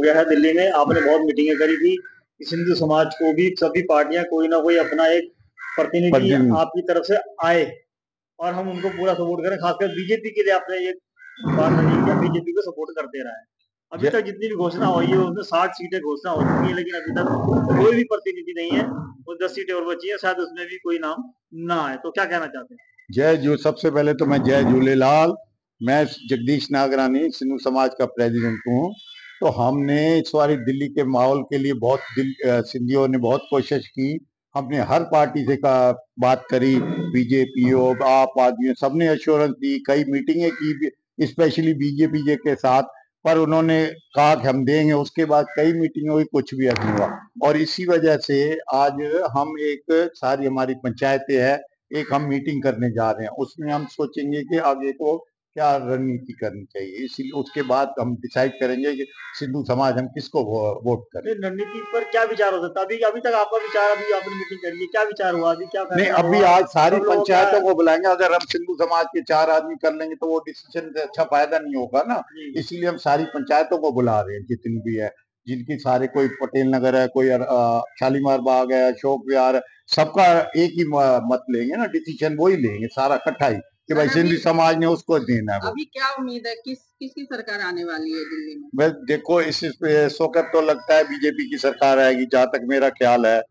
गया है दिल्ली में। आपने बहुत मीटिंगें करी थी कि सिंधु समाज को भी सभी पार्टियां कोई ना कोई अपना एक प्रतिनिधि आपकी तरफ से आए और हम उनको पूरा सपोर्ट करें। खासकर बीजेपी के लिए आपने ये बात नहीं किया, बीजेपी को सपोर्ट करते रहे। अभी तक जितनी भी घोषणा हुई है उसमें 60 सीटें घोषणा हो चुकी है, लेकिन अभी तक कोई भी प्रतिनिधि नहीं है। वो 10 सीटें और बची है, शायद उसमें भी कोई नाम ना आए। तो क्या कहना चाहते हैं? सबसे पहले तो मैं जय झूलेलाल। मैं जगदीश नागरानी सिंधु समाज का प्रेसिडेंट हूँ। तो हमने इस बार दिल्ली के माहौल के लिए सिंधियों ने बहुत कोशिश की। हमने हर पार्टी से बात करी, बीजेपी हो, आप आदमी, सबने एश्योरेंस दी, कई मीटिंगें की, स्पेशली बीजेपी के साथ, पर उन्होंने कहा कि हम देंगे। उसके बाद कई मीटिंग हुई, कुछ भी नहीं हुआ। और इसी वजह से आज हम सारी हमारी पंचायतें हैं, एक हम मीटिंग करने जा रहे हैं। उसमें हम सोचेंगे कि आगे को क्या रणनीति करनी चाहिए, इसीलिए उसके बाद हम डिसाइड करेंगे कि सिंधु समाज हम किसको वोट करें। रणनीति पर क्या विचार हो सकता है? अभी तक आपका विचार, अभी आपने मीटिंग करी है, क्या विचार हुआ? अभी क्या नहीं, अभी आज सारी पंचायतों को बुलाएंगे। अगर हम सिंधु समाज के 4 आदमी कर लेंगे तो वो डिसीजन से अच्छा फायदा नहीं होगा ना। इसीलिए हम सारी पंचायतों को बुला रहे हैं, जितनी भी है, जिनकी सारे, कोई पटेल नगर है, कोई शालीमार बाग है, अशोक विहार है, सबका एक ही मत लेंगे ना, डिसीजन वही लेंगे सारा इकट्ठा ही कि भाई सिंधु समाज ने उसको देना है। अभी क्या उम्मीद है, किसकी सरकार आने वाली है दिल्ली में? बस देखो, इस वक्त तो लगता है बीजेपी की सरकार आएगी, जहां तक मेरा ख्याल है।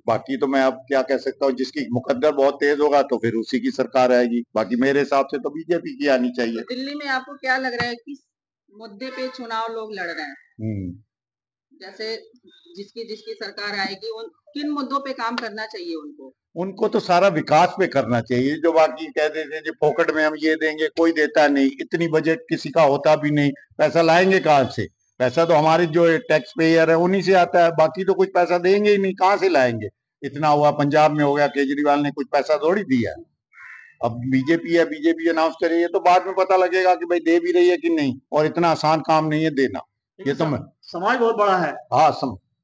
बाकी तो मैं अब क्या कह सकता हूँ, जिसकी मुकद्दर बहुत तेज होगा तो फिर उसी की सरकार आएगी। बाकी मेरे हिसाब से तो बीजेपी की आनी चाहिए। तो दिल्ली में आपको क्या लग रहा है किस मुद्दे पे चुनाव लोग लड़ रहे हैं? जैसे जिसकी सरकार आएगी, उन किन मुद्दों पे काम करना चाहिए उनको तो सारा विकास पे करना चाहिए। जो बाकी कह देते हैं पॉकेट में हम ये देंगे, कोई देता नहीं। इतनी बजट किसी का होता भी नहीं, पैसा लाएंगे कहाँ से? पैसा तो हमारे जो टैक्स पेयर है उन्हीं से आता है, बाकी तो कुछ पैसा देंगे ही नहीं, कहाँ से लाएंगे? इतना हुआ, पंजाब में हो गया, केजरीवाल ने कुछ पैसा थोड़ी दिया। अब बीजेपी है, बीजेपी अनाउंस कर रही है तो बाद में पता लगेगा कि भाई दे भी रही है कि नहीं। और इतना आसान काम नहीं है देना। ये तो समाज बहुत बड़ा है। हाँ,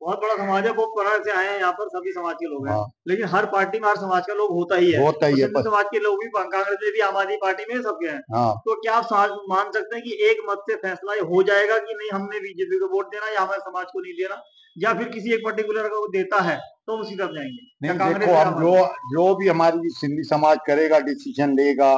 बहुत बड़ा समाज है, बहुत तरह से आए हैं यहाँ पर, सभी समाज के लोग हैं। लेकिन हर पार्टी में हर समाज का लोग होता ही है। समाज के लोग भी कांग्रेस में भी, आम आदमी पार्टी में सबके हैं। तो क्या आप मान सकते हैं कि एक मत से फैसला हो जाएगा कि नहीं हमने बीजेपी को वोट देना या हमारे समाज को नहीं देना, या फिर किसी एक पर्टिकुलर को देता है तो उसी तरफ जाएंगे? नहीं, देखो, अब जो भी हमारी सिंधी समाज करेगा, डिसीजन लेगा,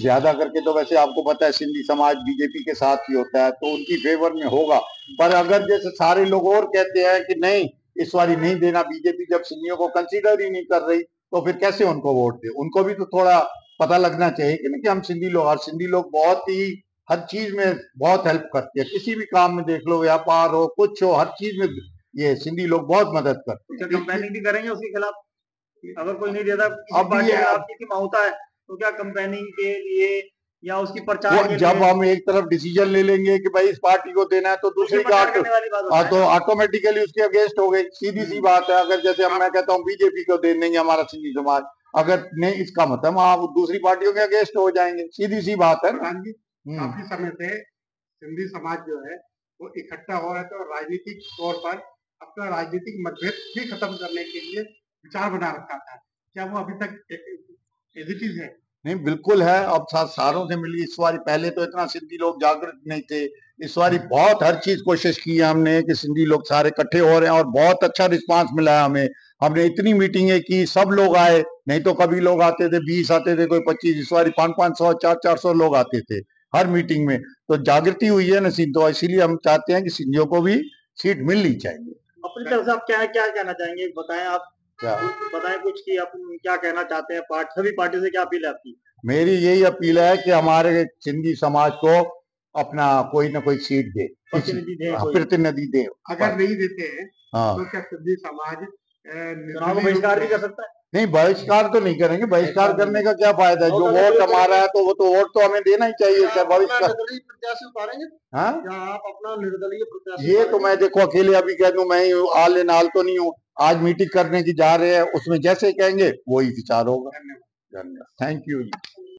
ज्यादा करके तो वैसे आपको पता है सिंधी समाज बीजेपी के साथ ही होता है, तो उनकी फेवर में होगा। पर अगर जैसे सारे लोग और कहते हैं कि नहीं इस बारी नहीं देना, बीजेपी जब सिंधियों को कंसीडर ही नहीं कर रही, तो फिर कैसे उनको वोट दे? उनको भी तो थोड़ा पता लगना चाहिए कि हम सिंधी लोग, और सिंधी लोग बहुत ही हर चीज में बहुत हेल्प करते हैं। किसी भी काम में देख लो, व्यापार हो, कुछ हो, हर चीज में ये सिंधी लोग बहुत मदद करते हैं। कंपेनिंग भी करेंगे उसके खिलाफ? अगर कोई नहीं देता, आपकी होता है तो क्या कंपेनिंग के लिए या उसकी प्रचार के जब हम एक तरफ डिसीजन ले लेंगे कि भाई इस पार्टी को देना है तो दूसरी तो ऑटोमेटिकली उसके अगेंस्ट हो गई। सीधी सी बात है। अगर जैसे मैं कहता हूँ बीजेपी को दे देंगे हमारा सिंधी समाज, अगर नहीं, इसका मतलब आप दूसरी पार्टियों के अगेंस्ट हो जाएंगे। सीधी सी बात है। काफी समय से सिंधी समाज जो है वो इकट्ठा हो रहा है, तो राजनीतिक तौर पर अपना राजनीतिक मतभेद भी खत्म करने के लिए विचार बना रखा था। क्या वो अभी तक एज है? नहीं, बिल्कुल है। अब सारों से मिली इस बार। पहले तो इतना सिंधी लोग जागृत नहीं थे। इस बार बहुत हर चीज कोशिश की है हमने कि सिंधी लोग सारे इकट्ठे हो रहे हैं, और बहुत अच्छा रिस्पांस मिला है हमें। हमने इतनी मीटिंगें की, सब लोग आए। नहीं तो कभी लोग आते थे 20 आते थे, कोई 25। इस बार 500 400 लोग आते थे हर मीटिंग में। तो जागृति हुई है ना सिंधु, इसीलिए हम चाहते हैं कि सिंधियों को भी सीट मिलनी चाहिए। अपनी तरफ से आप क्या कहना चाहेंगे, बताएं आप। क्या बताएं कुछ कि आप क्या कहना चाहते हैं? सभी पार्टी से क्या अपील है आपकी? मेरी यही अपील है कि हमारे सिंधी समाज को अपना कोई ना कोई सीट दे, प्रतिनिधि दे। अगर नहीं देते हैं तो क्या सिंधी समाज बहिष्कार भी कर सकता है? नहीं, बहिष्कार तो नहीं करेंगे। बहिष्कार करने का क्या फायदा है? जो वोट हमारा है तो वो तो वोट तो हमें देना ही चाहिए। क्या बहिष्कार? प्रत्याशी उतारेंगे? आप अपना निर्दलीय प्रत्याशी? ये तो मैं देखो अकेले अभी कह दूं, मैं आल इन आल तो नहीं हूँ। आज मीटिंग करने की जा रहे हैं, उसमें जैसे कहेंगे वही विचार होगा। धन्यवाद। Thank you.